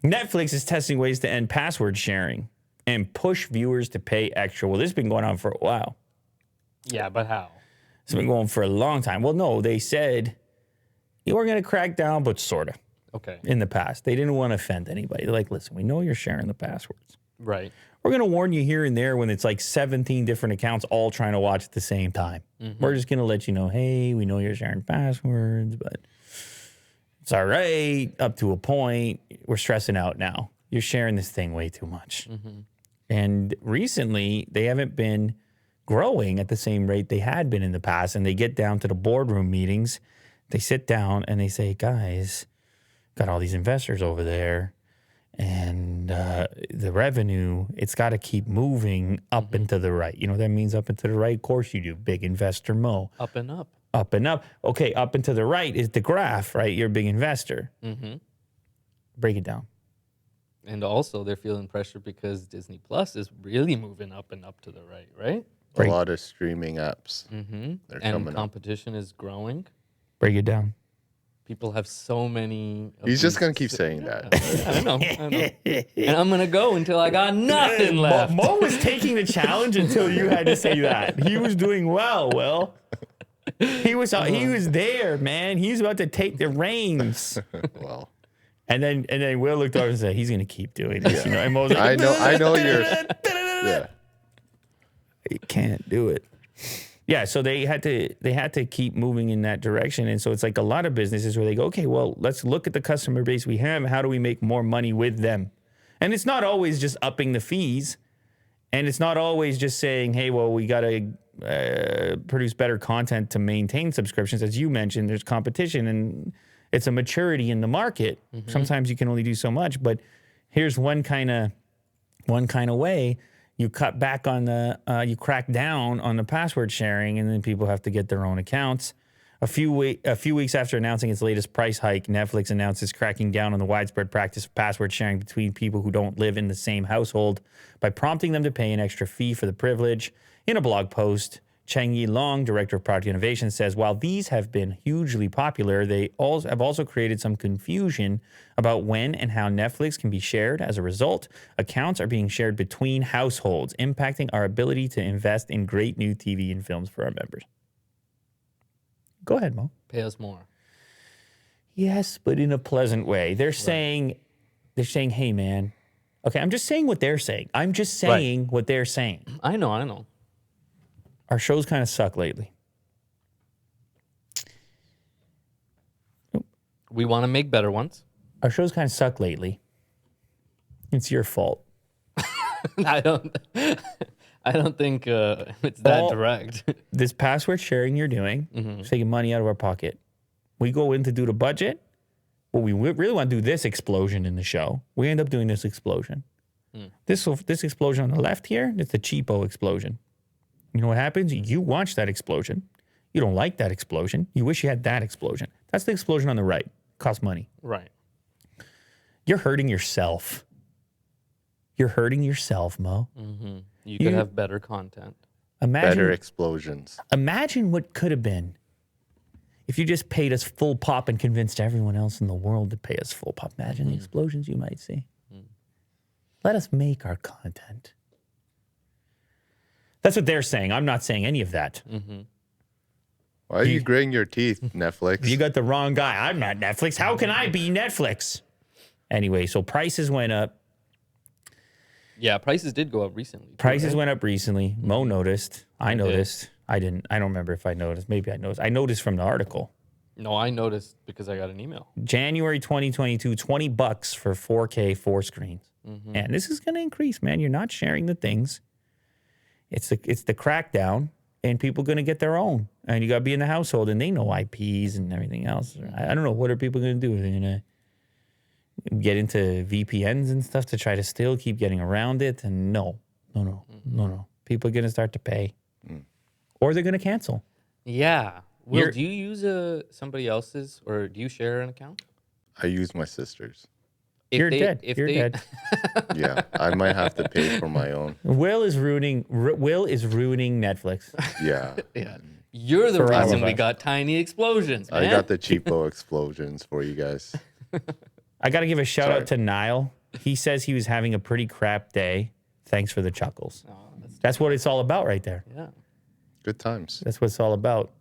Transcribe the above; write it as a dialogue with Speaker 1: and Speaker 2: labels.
Speaker 1: Netflix is testing ways to end password sharing and push viewers to pay extra. Well, this has been going on for a while.
Speaker 2: Yeah, but how?
Speaker 1: It's been going for a long time. Well, no, they said you were going to crack down, but sort of.
Speaker 2: Okay.
Speaker 1: In the past. They didn't want to offend anybody. They're like, listen, we know you're sharing the passwords.
Speaker 2: Right.
Speaker 1: We're going to warn you here and there when it's like 17 different accounts all trying to watch at the same time. We're just going to let you know, hey, we know you're sharing passwords, but it's all right up to a point. We're stressing out now. You're sharing this thing way too much. And recently, they haven't been growing at the same rate they had been in the past. And they get down to the boardroom meetings. They sit down and they say, guys, got all these investors over there. And the revenue, it's got to keep moving up and to the right. You know what that means, up and to the right? Of course you do. Big investor Mo.
Speaker 2: Up and up.
Speaker 1: Up and up. Okay, up and to the right is the graph, right? You're a big investor. Break it down.
Speaker 2: And also, they're feeling pressure because Disney Plus is really moving up and up to the right, right?
Speaker 3: A lot of streaming apps. They're
Speaker 2: And
Speaker 3: coming up.
Speaker 2: competition is growing.
Speaker 1: Break it down.
Speaker 2: People have so many. of
Speaker 3: He's just
Speaker 2: these-
Speaker 3: going to keep saying that.
Speaker 2: I know. And I'm going to go until I got nothing left.
Speaker 1: Mo was taking the challenge until you had to say that. He was doing well, Will. He was there, man. He was about to take the reins.
Speaker 3: Well,
Speaker 1: And then Will looked over and said, he's going to keep doing this. You know, and Mo was like,
Speaker 3: I know you're. Yeah.
Speaker 1: You can't do it. Yeah, so they had to keep moving in that direction. And so it's like a lot of businesses where they go, okay, well, let's look at the customer base we have. How do we make more money with them? And it's not always just upping the fees. And it's not always just saying, hey, well, we got to produce better content to maintain subscriptions. As you mentioned, there's competition and it's a maturity in the market. Sometimes you can only do so much. But here's one kind of way. You cut back on you crack down on the password sharing, and then people have to get their own accounts. A few weeks after announcing its latest price hike, Netflix announced it's cracking down on the widespread practice of password sharing between people who don't live in the same household by prompting them to pay an extra fee for the privilege. In a blog post, Cheng-Yi Long, director of product innovation, says, while these have been hugely popular, they have also created some confusion about when and how Netflix can be shared. As a result, accounts are being shared between households, impacting our ability to invest in great new TV and films for our members. Go ahead, Mo.
Speaker 2: Pay us more.
Speaker 1: Yes, but in a pleasant way. They're saying, hey, man. Okay, I'm just saying what they're saying. What they're saying.
Speaker 2: I know.
Speaker 1: Our shows kind of suck lately.
Speaker 2: We want to make better ones.
Speaker 1: Our shows kind of suck lately. It's your fault.
Speaker 2: I don't think it's that direct.
Speaker 1: This password sharing you're doing is taking money out of our pocket. We go in to do the budget. Well, we really want to do this explosion in the show. We end up doing this explosion. This explosion on the left here, it's the cheapo explosion. You know what happens? You watch that explosion. You don't like that explosion. You wish you had that explosion. That's the explosion on the right. Costs money.
Speaker 2: Right.
Speaker 1: You're hurting yourself. You're hurting yourself, Mo.
Speaker 2: You could have better content.
Speaker 3: Better explosions.
Speaker 1: Imagine what could have been if you just paid us full pop and convinced everyone else in the world to pay us full pop. Imagine the explosions you might see. Let us make our content. That's what they're saying. I'm not saying any of that.
Speaker 3: Why are you gritting your teeth, Netflix?
Speaker 1: You got the wrong guy. I'm not Netflix. How can I be Netflix? Anyway, so prices went up.
Speaker 2: Yeah, prices did go up recently.
Speaker 1: Prices went up recently. Mo noticed. I noticed. I didn't. I don't remember if I noticed. Maybe I noticed. I noticed from the article.
Speaker 2: No, I noticed because I got an email.
Speaker 1: January 2022, $20 for 4K 4 screens. And this is going to increase, man. You're not sharing the things. It's the crackdown, and people going to get their own. And you got to be in the household, and they know IPs and everything else. I don't know. What are people going to do? Are they going to get into VPNs and stuff to try to still keep getting around it? And no. People are going to start to pay. Or they're going to cancel.
Speaker 2: Yeah. Will, do you use somebody else's, or do you share an account?
Speaker 3: I use my sister's.
Speaker 1: You're dead.
Speaker 3: Yeah, I might have to pay for my own.
Speaker 1: Will is ruining Netflix.
Speaker 3: Yeah.
Speaker 2: Yeah. You're the
Speaker 1: For all
Speaker 2: reason
Speaker 1: of
Speaker 2: we
Speaker 1: us.
Speaker 2: got tiny explosions, man.
Speaker 3: I got the cheapo explosions for you guys.
Speaker 1: I got to give a shout
Speaker 3: Sorry.
Speaker 1: out to Niall. He says he was having a pretty crap day. Thanks for the chuckles.
Speaker 2: Oh,
Speaker 1: That's what it's all about right there.
Speaker 2: yeah.
Speaker 3: Good times.
Speaker 1: That's what it's all about.